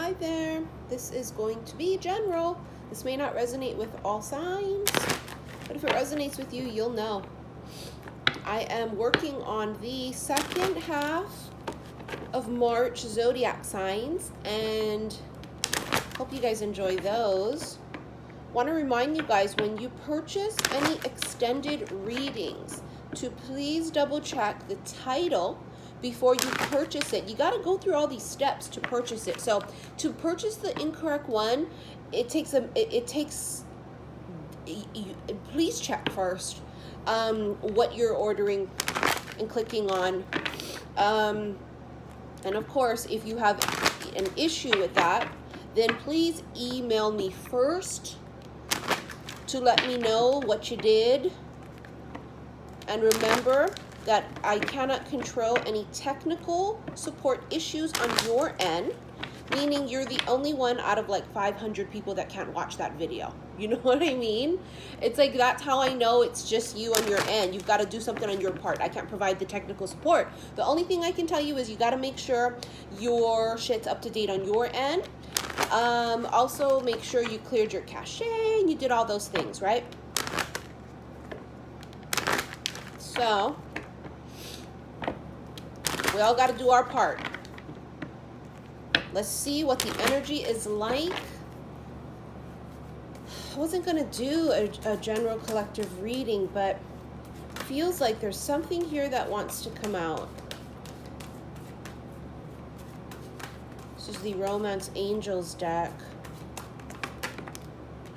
Hi there. This is going to be general. This may not resonate with all signs, but if it resonates with you, you'll know. I am working on the second half of March zodiac signs, and hope you guys enjoy those. Want to remind you guys, when you purchase any extended readings, to please double check the title before you purchase it. You got to go through all these steps to purchase it. So to purchase the incorrect one, please check first what you're ordering and clicking on. And of course, if you have an issue with that, then please email me first to let me know what you did. And remember that I cannot control any technical support issues on your end, meaning you're the only one out of like 500 people that can't watch that video. You know what I mean? It's like, that's how I know it's just you on your end. You've got to do something on your part. I can't provide the technical support. The only thing I can tell you is you got to make sure your shit's up to date on your end. Also make sure you cleared your cache and you did all those things, right? So we all got to do our part. Let's see what the energy is like. I wasn't going to do a general collective reading, but feels like there's something here that wants to come out. This is the Romance Angels deck.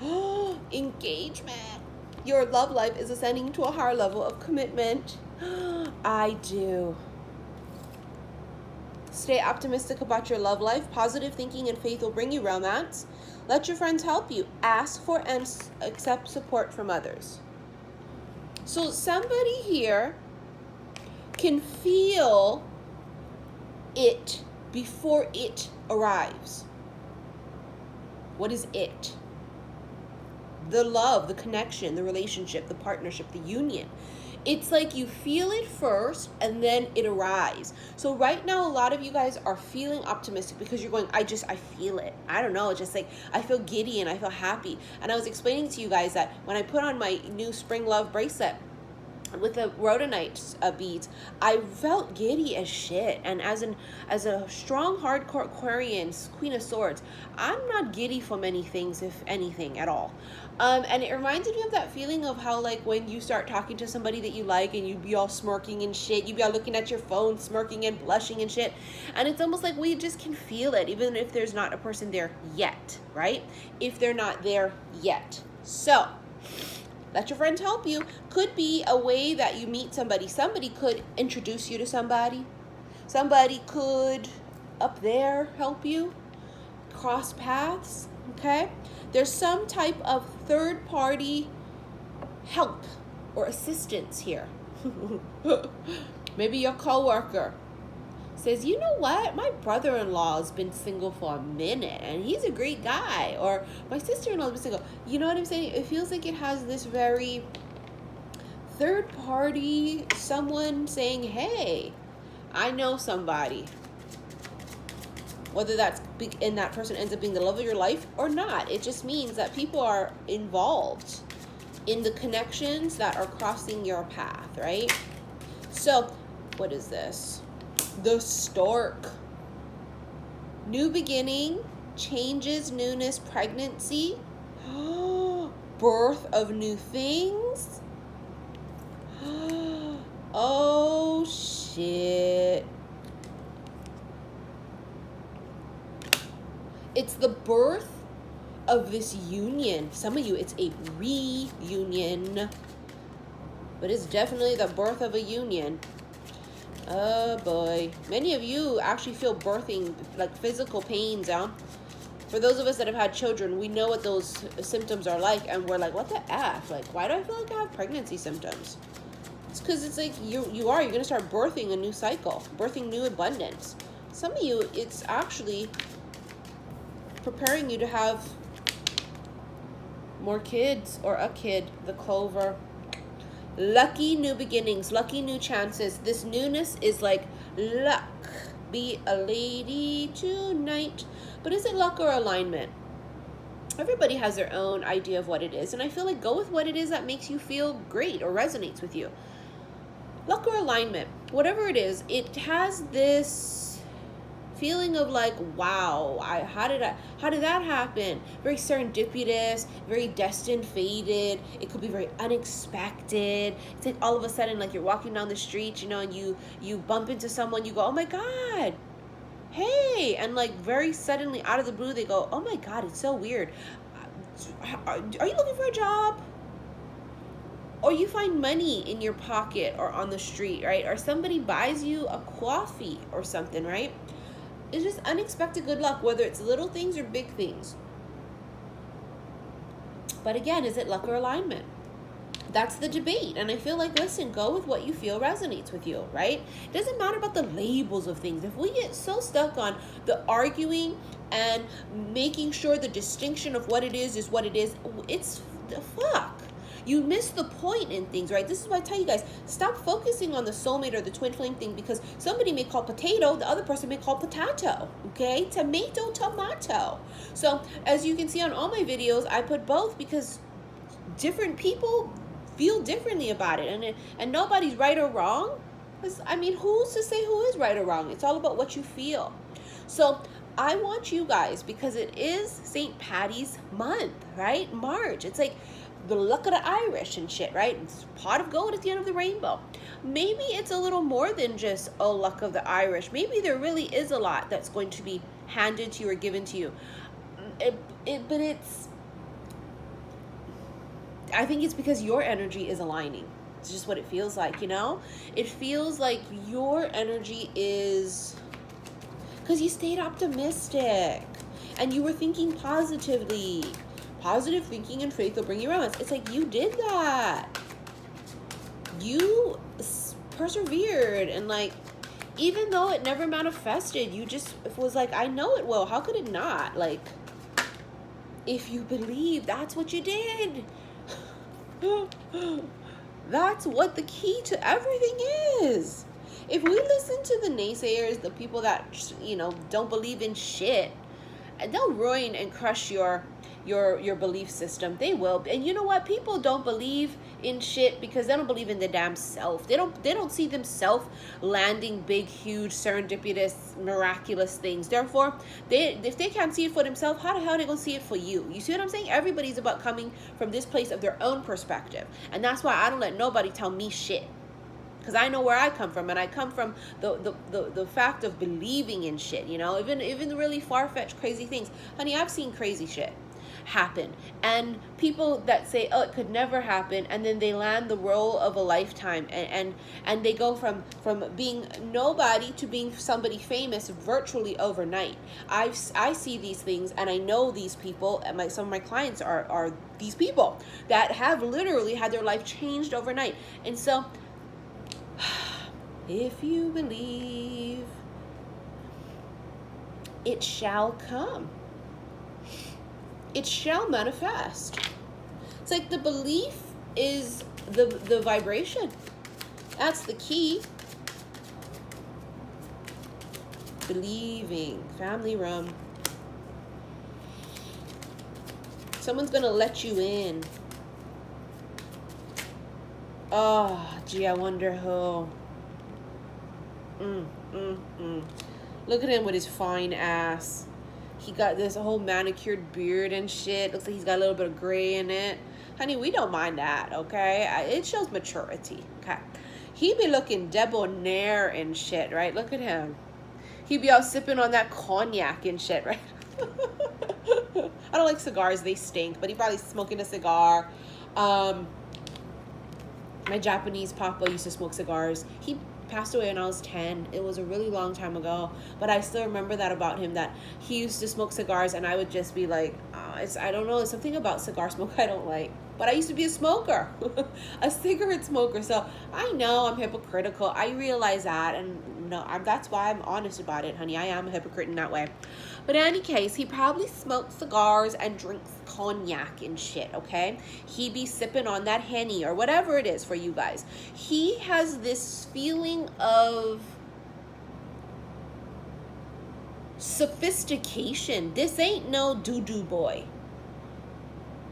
Oh, engagement. Your love life is ascending to a higher level of commitment. I do. Stay optimistic about your love life. Positive thinking and faith will bring you romance. Let your friends help you. Ask for and accept support from others. So somebody here can feel it before it arrives. What is it? The love, the connection, the relationship, the partnership, the union. It's like you feel it first and then it arrives. So right now, a lot of you guys are feeling optimistic because you're going, I feel it. I don't know. It's just like, I feel giddy and I feel happy. And I was explaining to you guys that when I put on my new spring love bracelet with the rhodonite beads, I felt giddy as shit. And as a strong, hardcore Aquarian, Queen of Swords, I'm not giddy from many things, if anything at all. And it reminded me of that feeling of how, like, when you start talking to somebody that you like and you be all smirking and shit, you be all looking at your phone, smirking and blushing and shit. And it's almost like we just can feel it, even if there's not a person there yet, right? If they're not there yet. So let your friends help you. Could be a way that you meet somebody. Somebody could introduce you to somebody. Somebody could up there help you. Cross paths, okay? There's some type of third party help or assistance here. Maybe your coworker says, you know what? My brother-in-law has been single for a minute and he's a great guy. Or my sister-in-law has been single. You know what I'm saying? It feels like it has this very third party, someone saying, hey, I know somebody. Whether that's big and that person ends up being the love of your life or not. It just means that people are involved in the connections that are crossing your path, right? So, what is this? The Stork. New beginning, changes, newness, pregnancy, birth of new things. Oh, shit. It's the birth of this union. Some of you, it's a reunion. But it's definitely the birth of a union. Oh boy. Many of you actually feel birthing, like physical pains, huh? For those of us that have had children, we know what those symptoms are like. And we're like, what the F? Like, why do I feel like I have pregnancy symptoms? It's because it's like you're going to start birthing a new cycle. Birthing new abundance. Some of you, it's actually preparing you to have more kids or a kid. The Clover. Lucky new beginnings, lucky new chances. This newness is like luck. be a lady tonight. But is it luck or alignment? Everybody has their own idea of what it is, and I feel like go with what it is that makes you feel great or resonates with you. Luck or alignment, whatever it is, it has this feeling of like, wow, how did that happen? Very serendipitous, very destined, fated. It could be very unexpected. It's like all of a sudden, like you're walking down the street, you know, and you bump into someone, you go, oh my God, hey, and like very suddenly out of the blue, they go, oh my God, it's so weird. Are you looking for a job? Or you find money in your pocket or on the street, right? Or somebody buys you a coffee or something, right? It's just unexpected good luck, whether it's little things or big things. But again, is it luck or alignment? That's the debate. And I feel like, listen, go with what you feel resonates with you, right? It doesn't matter about the labels of things. If we get so stuck on the arguing and making sure the distinction of what it is what it is, it's the fuck. You miss the point in things, right? This is why I tell you guys, stop focusing on the soulmate or the twin flame thing, because somebody may call potato, the other person may call potato, okay? Tomato, tomato. So as you can see on all my videos, I put both because different people feel differently about it, and nobody's right or wrong. I mean, who's to say who is right or wrong? It's all about what you feel. So I want you guys, because it is St. Patty's month, right? March. It's like the luck of the Irish and shit, right? It's pot of gold at the end of the rainbow. Maybe it's a little more than just a luck of the Irish. Maybe there really is a lot that's going to be handed to you or given to you. But it's, I think it's because your energy is aligning. It's just what it feels like, you know? It feels like your energy is, because you stayed optimistic and you were thinking positively. Positive thinking and faith will bring you around. It's like you did that. You persevered, and like, even though it never manifested, you just was like, I know it will. How could it not? Like, if you believe, that's what you did. That's what the key to everything is. If we listen to the naysayers, the people that, you know, don't believe in shit, they'll ruin and crush your belief system. They will. And you know what? People don't believe in shit because they don't believe in the damn self. They don't see themselves landing big, huge, serendipitous, miraculous things. Therefore, if they can't see it for themselves, how the hell are they gonna see it for you? You see what I'm saying? Everybody's about coming from this place of their own perspective. And that's why I don't let nobody tell me shit. Because I know where I come from, and I come from the fact of believing in shit, you know, even the really far-fetched crazy things. Honey, I've seen crazy shit happen, and people that say, oh, it could never happen, and then they land the role of a lifetime, and they go from being nobody to being somebody famous virtually overnight. I see these things, and I know these people, and some of my clients are these people that have literally had their life changed overnight. And so if you believe, it shall come. It shall manifest. It's like the belief is the vibration. That's the key. Believing. Family room. Someone's gonna let you in. Oh, gee, I wonder who. Look at him with his fine ass. He got this whole manicured beard and shit. Looks like he's got a little bit of gray in it. Honey, we don't mind that, okay? It shows maturity, okay? He be looking debonair and shit, right? Look at him. He be out sipping on that cognac and shit, right? I don't like cigars. They stink. But he probably smoking a cigar. My Japanese papa used to smoke cigars. He passed away when I was 10. It was a really long time ago, but I still remember that about him, that he used to smoke cigars, and I would just be like, I don't know, it's something about cigar smoke I don't like. But I used to be a smoker, a cigarette smoker, so I know I'm hypocritical. I realize that, and no, that's why I'm honest about it, honey. I am a hypocrite in that way. But in any case, he probably smoked cigars and drinks cognac and shit, okay? He be sipping on that Henny or whatever it is for you guys. He has this feeling of sophistication. This ain't no doo-doo boy.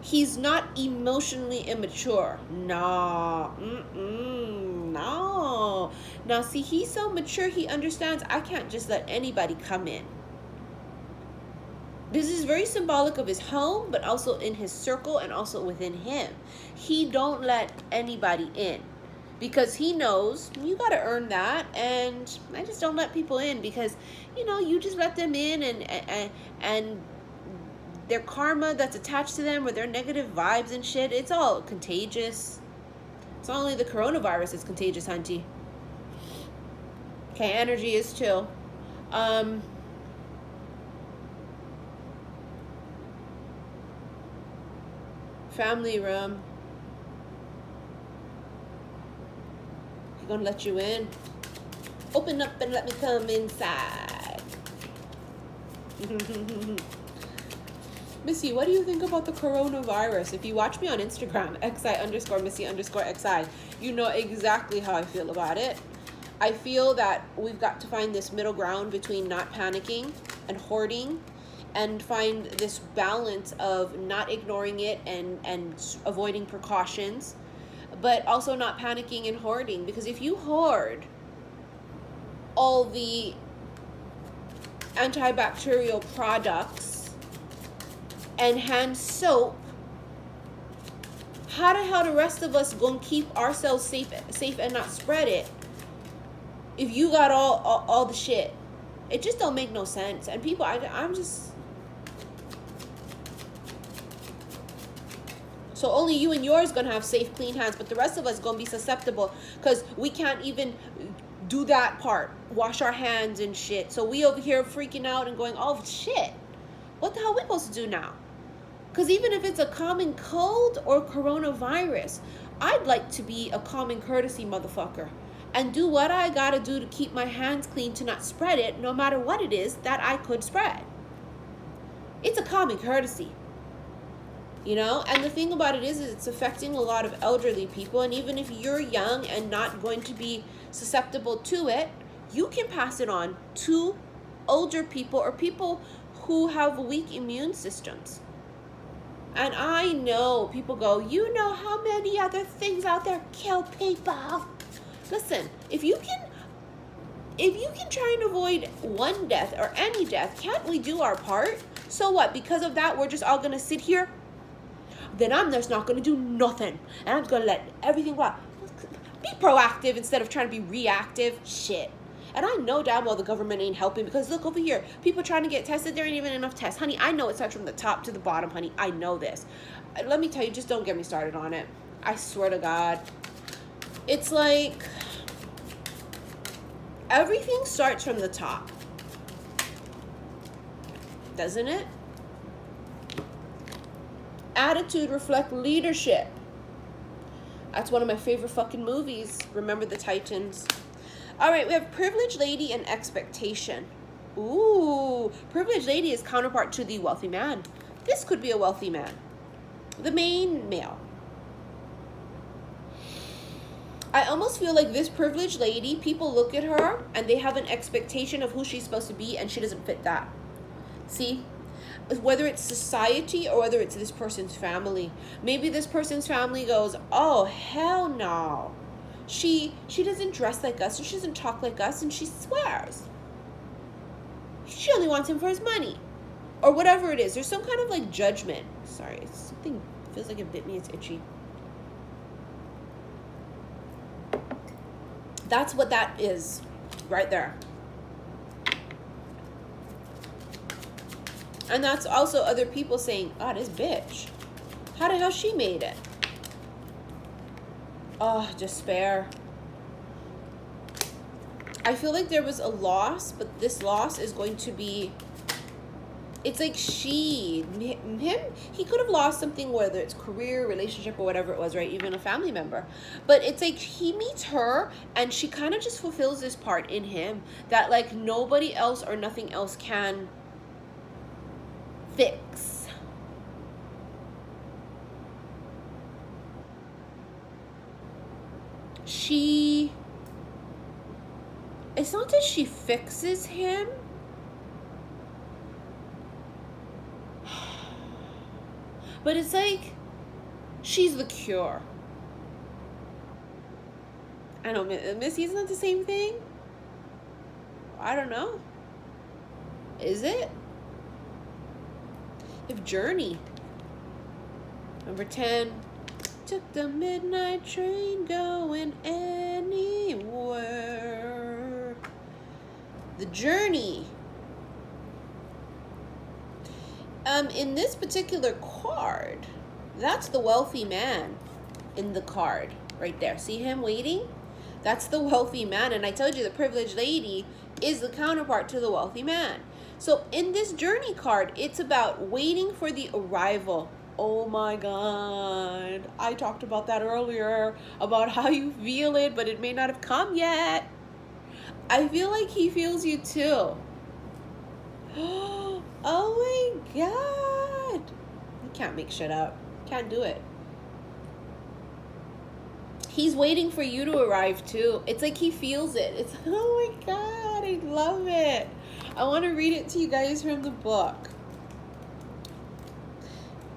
He's not emotionally immature. No. No. Now, see, he's so mature, he understands I can't just let anybody come in. This is very symbolic of his home, but also in his circle and also within him. He don't let anybody in because he knows you got to earn that. And I just don't let people in because, you know, you just let them in and their karma that's attached to them or their negative vibes and shit, it's all contagious. It's not only the coronavirus that's contagious, hunty. Okay, energy is too. Family room. He's gonna let you in. Open up and let me come inside. Missy, what do you think about the coronavirus? If you watch me on Instagram, xi_Missy_xi, you know exactly how I feel about it. I feel that we've got to find this middle ground between not panicking and hoarding, and find this balance of not ignoring it and avoiding precautions, but also not panicking and hoarding. Because if you hoard all the antibacterial products and hand soap, how the hell the rest of us gonna keep ourselves safe and not spread it if you got all the shit? It just don't make no sense. And people, I'm just... So only you and yours gonna have safe, clean hands, but the rest of us gonna be susceptible because we can't even do that part, wash our hands and shit. So we over here freaking out and going, oh shit, what the hell we supposed to do now? Because even if it's a common cold or coronavirus, I'd like to be a common courtesy motherfucker and do what I gotta do to keep my hands clean to not spread it, no matter what it is that I could spread. It's a common courtesy. You know, and the thing about it is it's affecting a lot of elderly people. And even if you're young and not going to be susceptible to it, you can pass it on to older people or people who have weak immune systems. And I know people go, you know how many other things out there kill people. Listen, if you can try and avoid one death or any death, can't we do our part? So what? Because of that, we're just all going to sit here? Then I'm just not going to do nothing. And I'm just going to let everything go. Be proactive instead of trying to be reactive. Shit. And I know damn well the government ain't helping because look over here. People trying to get tested. There ain't even enough tests. Honey, I know it starts from the top to the bottom, honey. I know this. Let me tell you, just don't get me started on it. I swear to God. It's like everything starts from the top. Doesn't it? Attitude reflect leadership. That's one of my favorite fucking movies. Remember the Titans. All right, we have privileged lady and expectation. Ooh, privileged lady is counterpart to the wealthy man. This could be a wealthy man. The main male. I almost feel like this privileged lady, people look at her and they have an expectation of who she's supposed to be and she doesn't fit that. See? Whether it's society or whether it's this person's family. Maybe this person's family goes, oh, hell no. She doesn't dress like us and she doesn't talk like us and she swears. She only wants him for his money. Or whatever it is. There's some kind of like judgment. Sorry, something feels like it bit me. It's itchy. That's what that is right there. And that's also other people saying, oh, this bitch. How the hell she made it? Oh, despair. I feel like there was a loss, but this loss is going to be... It's like he could have lost something, whether it's career, relationship, or whatever it was, right? Even a family member. But it's like he meets her, and she kind of just fulfills this part in him that, like, nobody else or nothing else can fix. It's not that she fixes him, But it's like, she's the cure. I know, Missy's not the same thing? I don't know. Is it? If Journey. Number 10. Took the midnight train going anywhere. The Journey. In this particular card, that's the wealthy man in the card right there. See him waiting? That's the wealthy man. And I told you the privileged lady is the counterpart to the wealthy man. So in this Journey card, it's about waiting for the arrival. Oh my God. I talked about that earlier, about how you feel it, but it may not have come yet. I feel like he feels you too. Oh my God. You can't make shit up. Can't do it. He's waiting for you to arrive too. It's like he feels it. It's, oh my God, I love it. I want to read it to you guys from the book.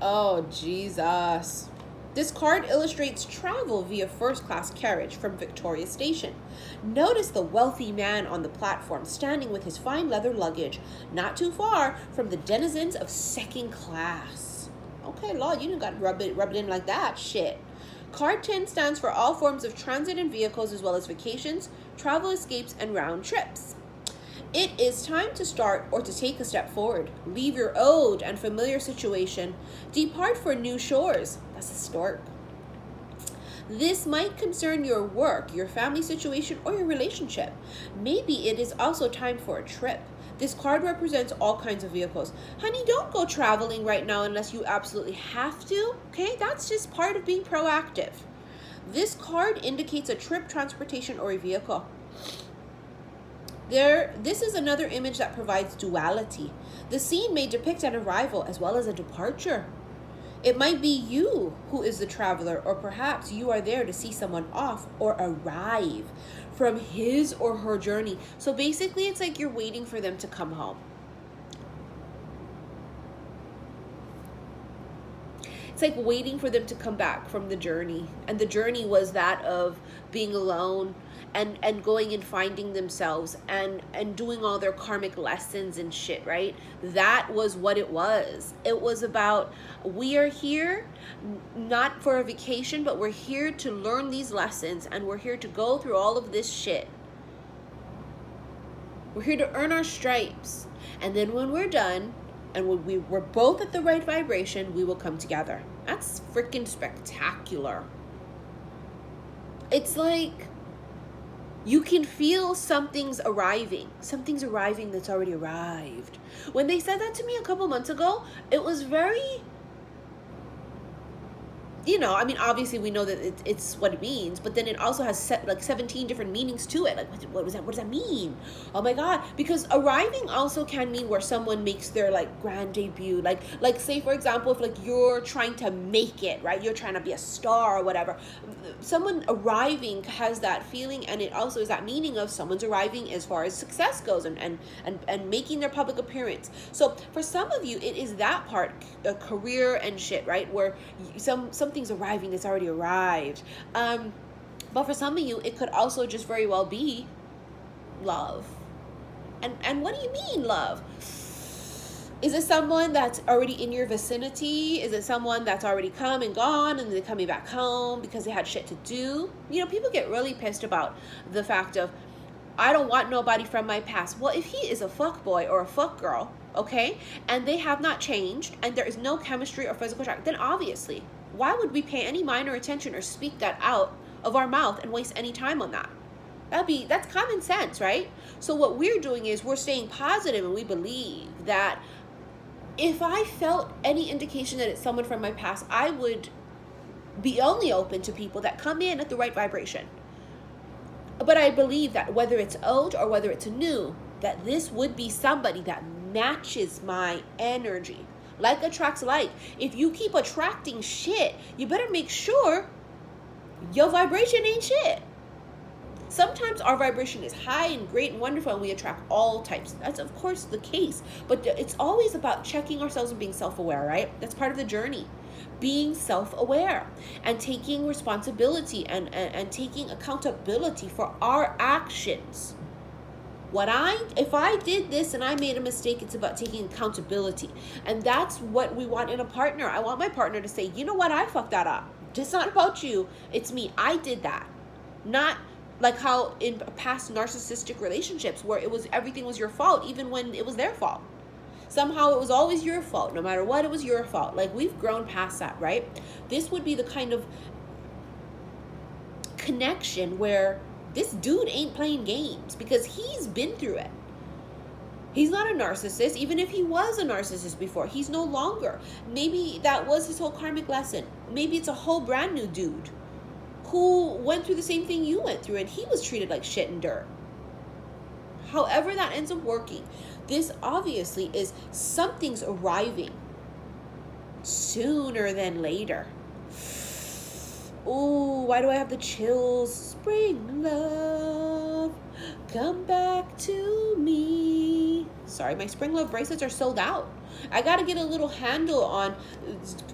Oh, Jesus. This card illustrates travel via first-class carriage from Victoria Station. Notice the wealthy man on the platform standing with his fine leather luggage, not too far from the denizens of second class. Okay, Lord, you didn't got to rub it in like that. Shit. Card 10 stands for all forms of transit and vehicles, as well as vacations, travel escapes, and round trips. It is time to start or to take a step forward. Leave your old and familiar situation. Depart for new shores. That's a stork. This might concern your work, your family situation, or your relationship. Maybe it is also time for a trip. This card represents all kinds of vehicles. Honey, don't go traveling right now unless you absolutely have to. Okay, that's just part of being proactive. This card indicates a trip, transportation, or a vehicle. This is another image that provides duality. The scene may depict an arrival as well as a departure. It might be you who is the traveler, or perhaps you are there to see someone off or arrive from his or her journey. So basically, it's like you're waiting for them to come home. It's like waiting for them to come back from the journey. And the journey was that of being alone and going and finding themselves and doing all their karmic lessons and shit, right? That was what it was. It was about, we are here not for a vacation, but we're here to learn these lessons, and we're here to go through all of this shit. We're here to earn our stripes. And then when we're done, and when we're both at the right vibration, we will come together. That's freaking spectacular. It's like you can feel something's arriving. Something's arriving that's already arrived. When they said that to me a couple months ago, it was very, you know, I mean, obviously we know that it's what it means, but then it also has like 17 different meanings to it. Like, what was that? What does that mean? Oh my God. Because arriving also can mean where someone makes their like grand debut. Like say, for example, if like you're trying to make it, right? You're trying to be a star or whatever. Someone arriving has that feeling, and it also is that meaning of someone's arriving as far as success goes and making their public appearance. So for some of you, it is that part, a career and shit, right? Where something's arriving that's already arrived. But for some of you, it could also just very well be love. And what do you mean love? Is it someone that's already in your vicinity? Is it someone that's already come and gone and they're coming back home because they had shit to do? You know, people get really pissed about the fact of, I don't want nobody from my past. Well, if he is a fuck boy or a fuck girl, okay, and they have not changed and there is no chemistry or physical attraction, then obviously, why would we pay any minor attention or speak that out of our mouth and waste any time on that? That's common sense, right? So what we're doing is we're staying positive, and we believe that if I felt any indication that it's someone from my past, I would be only open to people that come in at the right vibration. But I believe that whether it's old or whether it's new, that this would be somebody that matches my energy. Like attracts like. If you keep attracting shit, you better make sure your vibration ain't shit. Sometimes our vibration is high and great and wonderful, and we attract all types. That's, of course, the case. But it's always about checking ourselves and being self-aware, right? That's part of the journey. Being self-aware and taking responsibility and taking accountability for our actions. If I did this and I made a mistake, it's about taking accountability. And that's what we want in a partner. I want my partner to say, you know what, I fucked that up. It's not about you. It's me. I did that. Not like how in past narcissistic relationships where everything was your fault, even when it was their fault. Somehow it was always your fault. No matter what, it was your fault. Like, we've grown past that, right? This would be the kind of connection where this dude ain't playing games because he's been through it. He's not a narcissist. Even if he was a narcissist before, he's no longer. Maybe that was his whole karmic lesson. Maybe it's a whole brand new dude who went through the same thing you went through and he was treated like shit and dirt. However that ends up working, this obviously is something's arriving sooner than later. Ooh, why do I have the chills? Spring love, come back to me. Sorry, my spring love bracelets are sold out. I got to get a little handle on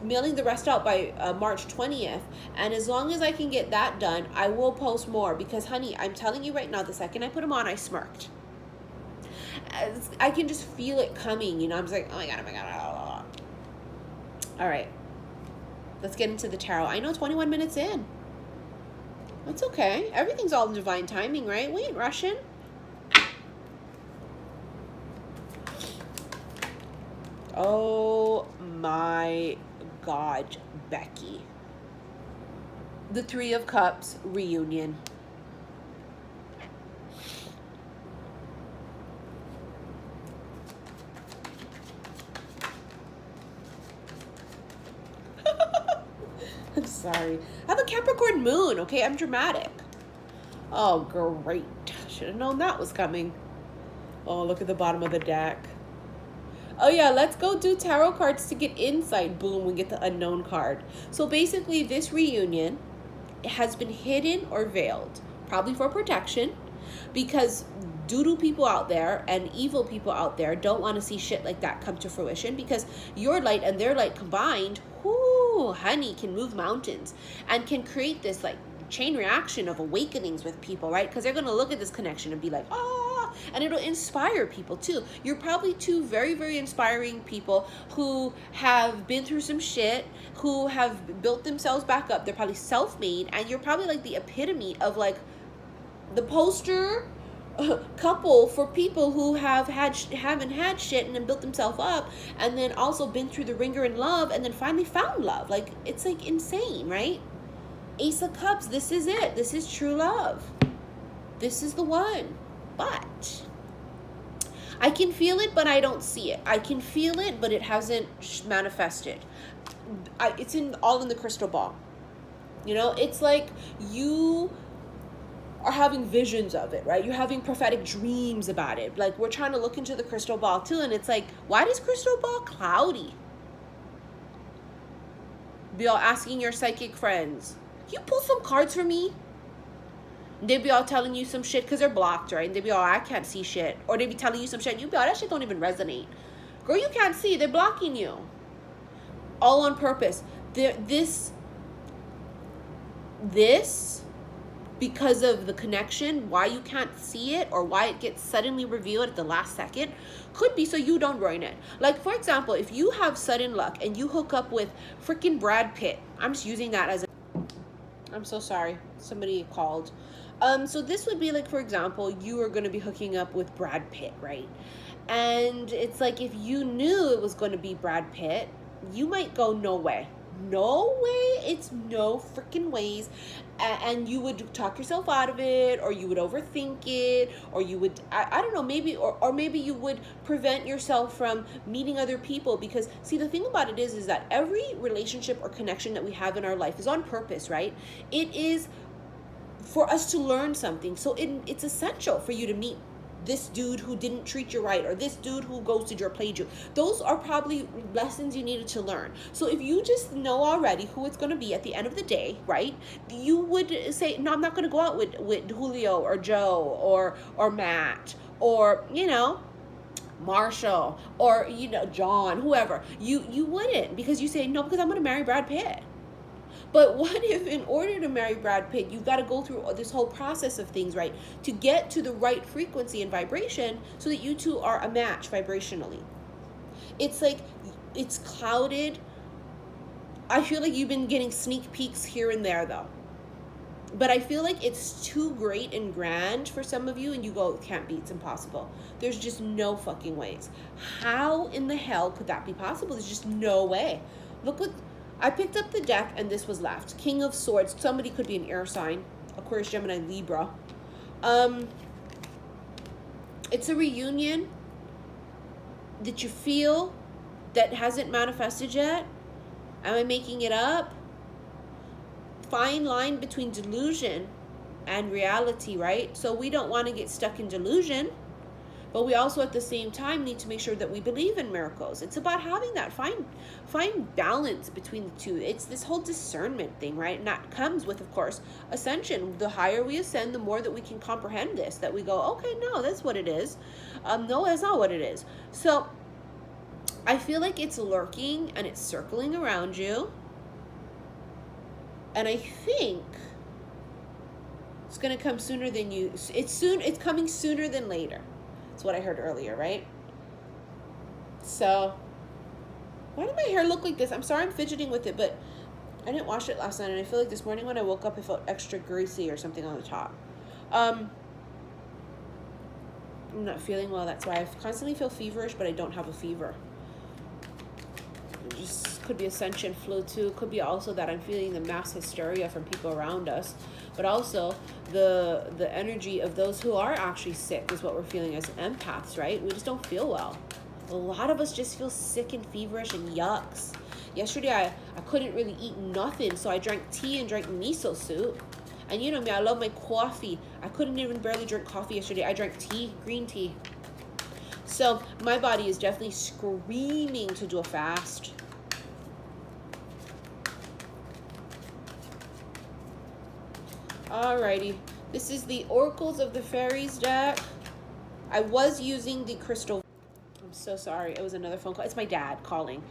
mailing the rest out by March 20th. And as long as I can get that done, I will post more. Because, honey, I'm telling you right now, the second I put them on, I smirked. I can just feel it coming, you know. I'm just like, oh my God, oh my God. Oh. All right. Let's get into the tarot. I know 21 minutes in. That's okay. Everything's all in divine timing, right? We ain't rushing. Oh my God, Becky. The Three of Cups reunion. I'm sorry. I have a Capricorn moon, okay? I'm dramatic. Oh, great. Should have known that was coming. Oh, look at the bottom of the deck. Oh, yeah, let's go do tarot cards to get insight. Boom, we get the unknown card. So basically, this reunion has been hidden or veiled, probably for protection, because doo-doo people out there and evil people out there don't want to see shit like that come to fruition, because your light and their light combined, whoo, honey, can move mountains and can create this like chain reaction of awakenings with people, right? Because they're going to look at this connection and be like, ah, and it'll inspire people too. You're probably two very, very inspiring people who have been through some shit, who have built themselves back up. They're probably self-made, and you're probably like the epitome of like the poster couple for people who haven't had shit and then built themselves up, and then also been through the ringer in love, and then finally found love. Like, it's like insane, right? Ace of Cups, this is it. This is true love. This is the one. But I can feel it, but I don't see it. I can feel it, but it hasn't manifested. It's all in the crystal ball. You know, it's like you are having visions of it, right? You're having prophetic dreams about it. Like, we're trying to look into the crystal ball too, and it's like, why is crystal ball cloudy? Be all asking your psychic friends, can you pull some cards for me? They be all telling you some shit because they're blocked, right? And they be all, I can't see shit. Or they be telling you some shit, and you be all, that shit don't even resonate. Girl, you can't see. They're blocking you. All on purpose. This, because of the connection, why you can't see it or why it gets suddenly revealed at the last second, could be so you don't ruin it. Like, for example, if you have sudden luck and you hook up with freaking Brad Pitt, I'm just using that as I'm so sorry, somebody called. So this would be like, for example, you are going to be hooking up with Brad Pitt, right? And it's like, if you knew it was going to be Brad Pitt, you might go, no way. No way, it's no freaking ways. And you would talk yourself out of it, or you would overthink it, or you would, I don't know, maybe, or maybe you would prevent yourself from meeting other people. Because, see, the thing about it is that every relationship or connection that we have in our life is on purpose, right? It is for us to learn something. So it's essential for you to meet this dude who didn't treat you right, or this dude who ghosted you or played you. Those are probably lessons you needed to learn. So if you just know already who it's going to be at the end of the day, right, you would say, no, I'm not going to go out with Julio or Joe or Matt or, you know, Marshall or, you know, John, whoever. You wouldn't, because you say, no, because I'm going to marry Brad Pitt. But what if in order to marry Brad Pitt, you've got to go through this whole process of things, right, to get to the right frequency and vibration so that you two are a match vibrationally? It's like, it's clouded. I feel like you've been getting sneak peeks here and there, though. But I feel like it's too great and grand for some of you, and you go, it can't be, it's impossible. There's just no fucking ways. How in the hell could that be possible? There's just no way. Look what... I picked up the deck and this was left. King of Swords. Somebody could be an air sign. Aquarius, Gemini, Libra. It's a reunion that you feel that hasn't manifested yet. Am I making it up? Fine line between delusion and reality, right? So we don't want to get stuck in delusion, but we also at the same time need to make sure that we believe in miracles. It's about having that fine balance between the two. It's this whole discernment thing, right? And that comes with, of course, ascension. The higher we ascend, the more that we can comprehend this, that we go, okay, no, that's what it is. No, that's not what it is. So I feel like it's lurking and it's circling around you. And I think it's going to come sooner than you. It's coming sooner than later. That's what I heard earlier, right? So, why did my hair look like this? I'm sorry I'm fidgeting with it, but I didn't wash it last night, and I feel like this morning when I woke up, I felt extra greasy or something on the top. I'm not feeling well. That's why I constantly feel feverish, but I don't have a fever. It just could be ascension flu too. Could be also that I'm feeling the mass hysteria from people around us, but also the energy of those who are actually sick is what we're feeling as empaths, right? We just don't feel well. A lot of us just feel sick and feverish and yucks. Yesterday I couldn't really eat nothing, so I drank tea and drank miso soup. And you know me, I love my coffee. I couldn't even barely drink coffee yesterday. I drank tea, green tea. So my body is definitely screaming to do a fast. Alrighty, this is the Oracles of the Fairies deck. I was using the crystal. I'm so sorry, it was another phone call. It's my dad calling.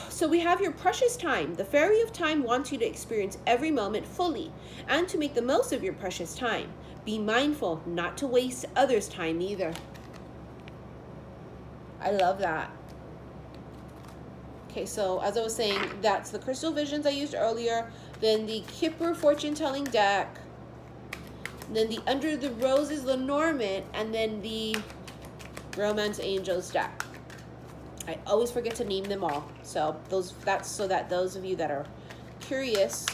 So we have your precious time. The Fairy of Time wants you to experience every moment fully and to make the most of your precious time. Be mindful not to waste others' time either. I love that. Okay, so as I was saying, that's the crystal visions I used earlier. Then the Kipper fortune-telling deck. Then the Under the Roses Lenormand. And then the Romance Angels deck. I always forget to name them all. So that's so that those of you that are curious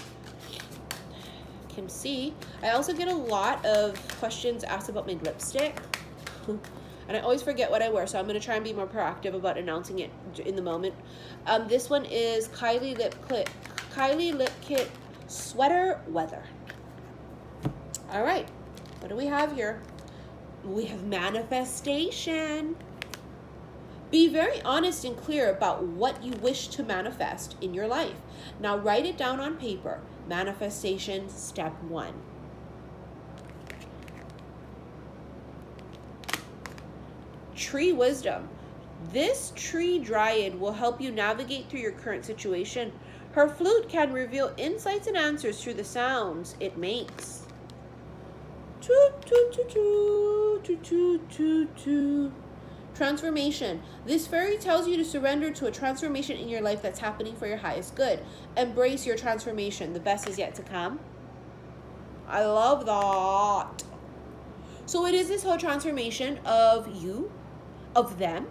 can see. I also get a lot of questions asked about my lipstick. And I always forget what I wear, so I'm going to try and be more proactive about announcing it in the moment. This one is Kylie Lip Kit Sweater Weather. All right, what do we have here? We have manifestation. Be very honest and clear about what you wish to manifest in your life. Now write it down on paper. Manifestation step 1. Tree wisdom. This tree dryad will help you navigate through your current situation. Her flute can reveal insights and answers through the sounds it makes. Toot, toot, toot, toot, toot, toot, toot, toot. Transformation. This fairy tells you to surrender to a transformation in your life that's happening for your highest good. Embrace your transformation. The best is yet to come. I love that. So it is this whole transformation of you, of them,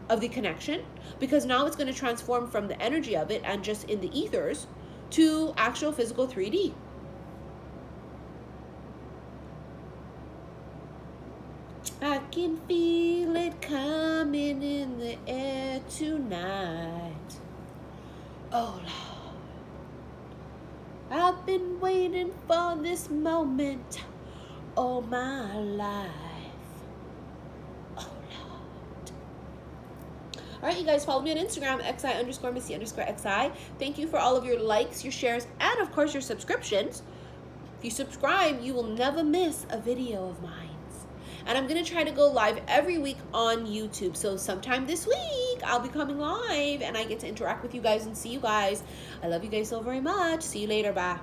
of the connection, because now it's going to transform from the energy of it and just in the ethers to actual physical 3D. I can feel it coming in the air tonight. Oh Lord, I've been waiting for this moment all my life. Oh, Lord. All right, you guys, follow me on Instagram, xi_missy_xi. Thank you for all of your likes, your shares, and of course your subscriptions. If you subscribe, you will never miss a video of mine. And I'm going to try to go live every week on YouTube. So sometime this week, I'll be coming live and I get to interact with you guys and see you guys. I love you guys so very much. See you later. Bye.